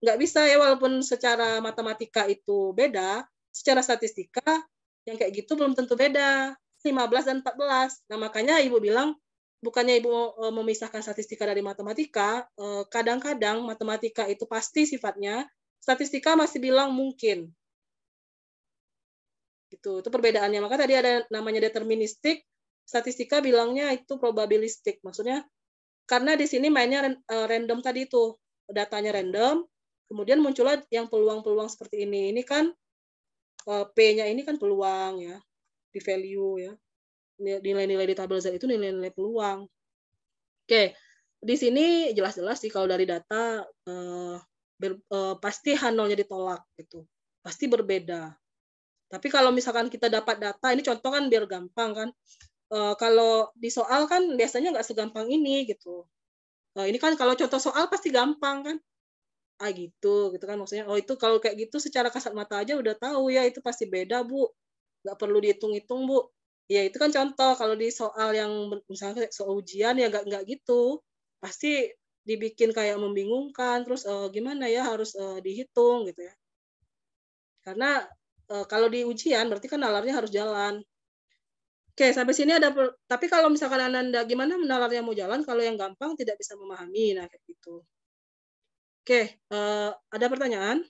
nggak bisa ya, walaupun secara matematika itu beda, secara statistika yang kayak gitu belum tentu beda. 15 dan 14. Nah, makanya Ibu bilang, bukannya Ibu memisahkan statistika dari matematika, kadang-kadang matematika itu pasti sifatnya, statistika masih bilang mungkin. Itu perbedaannya. Maka tadi ada namanya deterministik, statistika bilangnya itu probabilistik. Maksudnya, karena di sini mainnya random tadi itu, datanya random, kemudian muncullah yang peluang-peluang seperti ini. Ini kan P-nya ini kan peluang ya. Di value ya, nilai-nilai di tabel Z itu nilai-nilai peluang. Oke, di sini jelas-jelas sih kalau dari data pasti H0-nya ditolak gitu, pasti berbeda. Tapi kalau misalkan kita dapat data, ini contoh kan biar gampang kan, kalau di soal kan biasanya nggak segampang ini gitu. Ini kan kalau contoh soal pasti gampang kan, gitu kan maksudnya. Oh itu kalau kayak gitu secara kasat mata aja udah tahu ya itu pasti beda Bu. Nggak perlu dihitung-hitung Bu. Ya itu kan contoh, kalau di soal yang misalnya soal ujian ya nggak gitu, pasti dibikin kayak membingungkan, terus gimana ya harus dihitung gitu ya. Karena kalau di ujian berarti kan nalarnya harus jalan. Oke, sampai sini ada, tapi kalau misalkan Ananda gimana nalarnya mau jalan, kalau yang gampang tidak bisa memahami, nah kayak gitu. Oke, ada pertanyaan?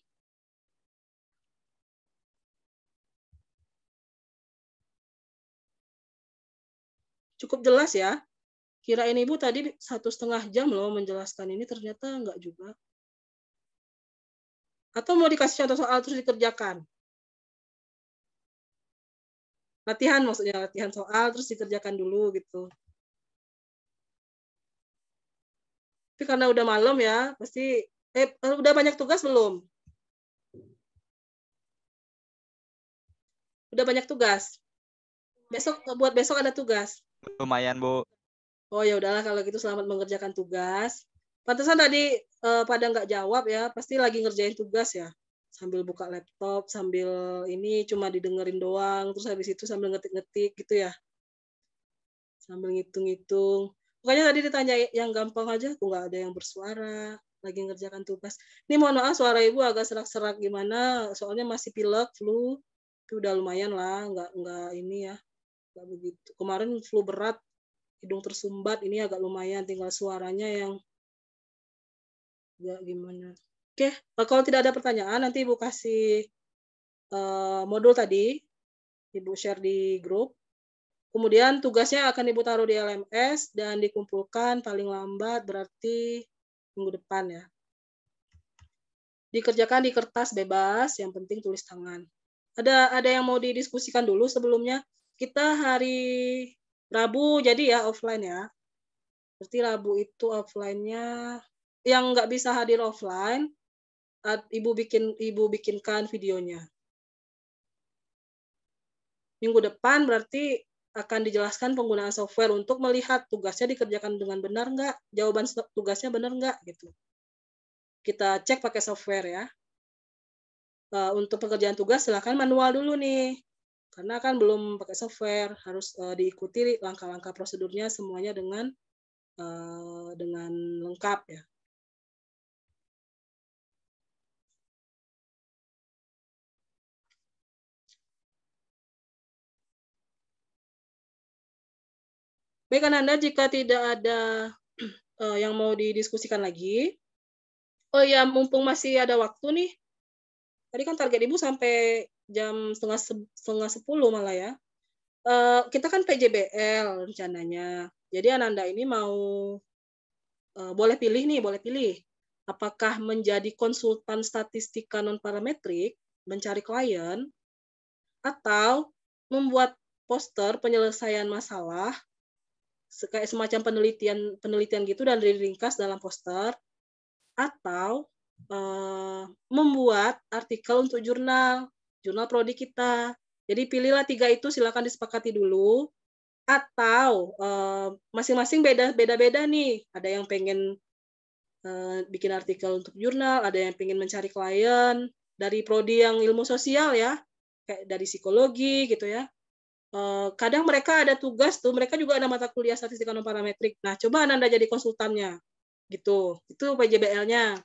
Cukup jelas ya. Kirain Ibu tadi 1,5 jam loh menjelaskan ini, ternyata enggak juga. Atau mau dikasih contoh soal terus dikerjakan? Latihan maksudnya, latihan soal terus dikerjakan dulu gitu. Tapi karena udah malam ya, pasti udah banyak tugas belum? Udah banyak tugas? Buat besok ada tugas? Lumayan, Bu. Oh ya udahlah kalau gitu, selamat mengerjakan tugas. Pantesan tadi pada nggak jawab ya, pasti lagi ngerjain tugas ya. Sambil buka laptop, sambil ini cuma didengerin doang, terus habis itu sambil ngetik-ngetik gitu ya. Sambil ngitung-ngitung. Pokoknya tadi ditanya yang gampang aja, tuh nggak ada yang bersuara, lagi ngerjakan tugas. Ini mohon maaf suara Ibu agak serak-serak gimana, soalnya masih pilek, flu. Tapi udah lumayan lah, nggak ini ya, nggak begitu. Kemarin flu berat, hidung tersumbat, ini agak lumayan, tinggal suaranya yang agak gimana. Oke, kalau tidak ada pertanyaan, nanti Ibu kasih modul tadi, Ibu share di grup. Kemudian tugasnya akan Ibu taruh di LMS dan dikumpulkan paling lambat berarti minggu depan ya. Dikerjakan di kertas bebas, yang penting tulis tangan. Ada yang mau didiskusikan dulu sebelumnya? Kita hari Rabu jadi ya offline ya. Berarti Rabu itu offline-nya yang nggak bisa hadir offline, Ibu bikinkan videonya. Minggu depan berarti akan dijelaskan penggunaan software untuk melihat tugasnya dikerjakan dengan benar nggak, jawaban tugasnya benar nggak gitu. Kita cek pakai software ya. Untuk pekerjaan tugas silakan manual dulu nih, karena kan belum pakai software, harus diikuti langkah-langkah prosedurnya semuanya dengan lengkap ya. Baik Ananda, jika tidak ada yang mau didiskusikan lagi, oh ya mumpung masih ada waktu nih, tadi kan target Ibu sampai jam setengah 10 malah ya. Kita kan PJBL rencananya, jadi Ananda ini mau boleh pilih, apakah menjadi konsultan statistika non parametrik, mencari klien, atau membuat poster penyelesaian masalah kayak semacam penelitian gitu dan diringkas dalam poster, atau membuat artikel untuk jurnal prodi kita. Jadi pilihlah 3 itu, silakan disepakati dulu. Atau masing-masing beda-beda nih. Ada yang pengen bikin artikel untuk jurnal, ada yang pengen mencari klien dari prodi yang ilmu sosial ya, kayak dari psikologi gitu ya. Kadang mereka ada tugas tuh, mereka juga ada mata kuliah statistika non parametrik. Nah, coba Ananda jadi konsultannya, gitu. Itu PJBL-nya.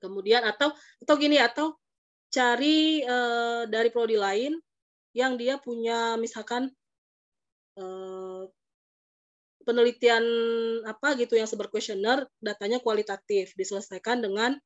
Kemudian atau gini, atau cari dari prodi lain yang dia punya misalkan penelitian apa gitu yang kuesioner, datanya kualitatif, diselesaikan dengan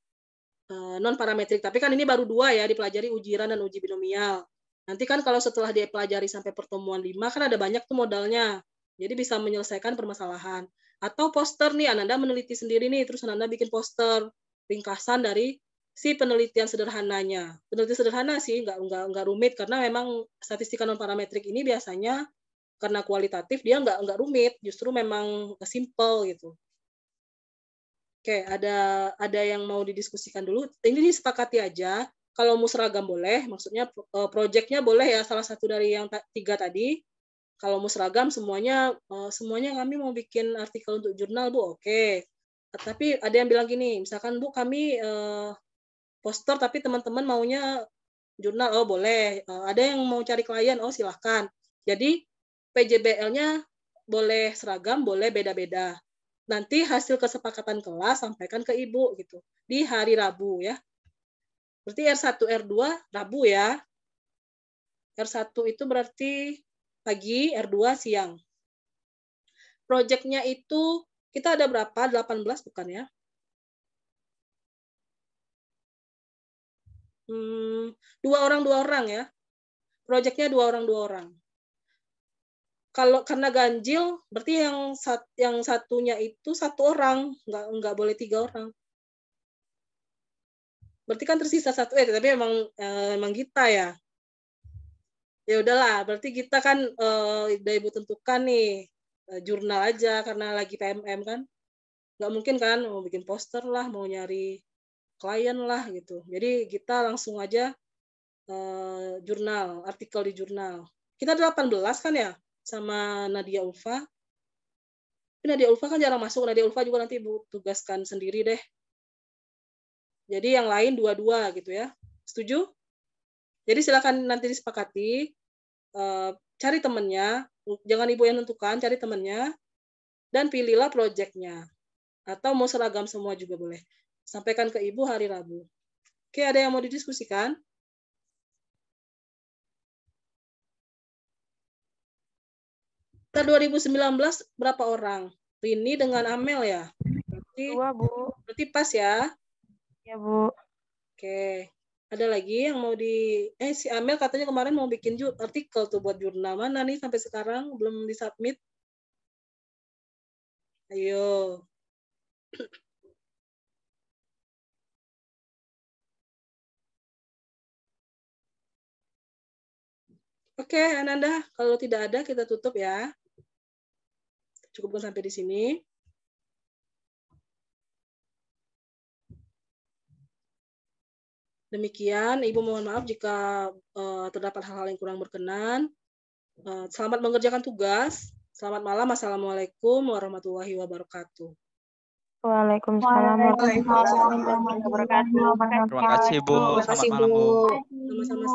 non parametrik. Tapi kan ini baru 2 ya, dipelajari ujiran dan uji binomial. Nanti kan kalau setelah dia pelajari sampai pertemuan 5 kan ada banyak tuh modalnya. Jadi bisa menyelesaikan permasalahan. Atau poster nih, Ananda meneliti sendiri nih, terus Ananda bikin poster ringkasan dari si penelitian sederhananya. Penelitian sederhana sih, nggak rumit, karena memang statistika non parametrik ini biasanya karena kualitatif dia nggak rumit, justru memang simple gitu. Oke, ada yang mau didiskusikan dulu. Ini disepakati aja. Kalau mau seragam boleh, maksudnya proyeknya boleh ya, salah satu dari yang 3 tadi. Kalau mau seragam semuanya kami mau bikin artikel untuk jurnal, Bu, oke. Tapi ada yang bilang gini, misalkan Bu kami poster tapi teman-teman maunya jurnal, oh boleh. Ada yang mau cari klien, oh silahkan. Jadi PJBL-nya boleh seragam, boleh beda-beda. Nanti hasil kesepakatan kelas sampaikan ke Ibu gitu di hari Rabu ya. Berarti R1, R2 Rabu ya. R1 itu berarti pagi, R2 siang. Proyeknya itu kita ada berapa? 18 bukan ya? 2 orang ya. Proyeknya 2 orang. Kalau karena ganjil, berarti yang satunya itu 1 orang, nggak boleh 3 orang. Berarti kan tersisa 1, tapi emang kita ya. Ya udahlah, berarti kita kan udah Ibu tentukan nih jurnal aja karena lagi PMM kan. Nggak mungkin kan mau bikin poster lah, mau nyari klien lah gitu. Jadi kita langsung aja jurnal, artikel di jurnal. Kita 18 kan ya sama Nadia Ulfa. Tapi Nadia Ulfa kan jarang masuk. Nadia Ulfa juga nanti Ibu tugaskan sendiri deh. Jadi yang lain 2-2 gitu ya. Setuju? Jadi silakan nanti disepakati, cari temennya, jangan Ibu yang tentukan, cari temennya, dan pilihlah proyeknya. Atau mau seragam semua juga boleh. Sampaikan ke Ibu hari Rabu. Oke, ada yang mau didiskusikan? Kita 2019 berapa orang? Rini dengan Amel ya? Berarti, 2, Bu. Berarti pas ya? Ya, Bu. Oke. Ada lagi yang mau si Amel katanya kemarin mau bikin artikel tuh buat jurnal. Mana nih sampai sekarang belum disubmit? Ayo. Oke, Ananda, kalau tidak ada kita tutup ya. Cukupkan sampai di sini. Demikian, Ibu mohon maaf jika terdapat hal-hal yang kurang berkenan. Selamat mengerjakan tugas. Selamat malam. Assalamualaikum warahmatullahi wabarakatuh. Waalaikumsalam warahmatullahi wabarakatuh. Terima kasih, Bu. Terima kasih, Selamat malam, Bu. Bu. Sama-sama.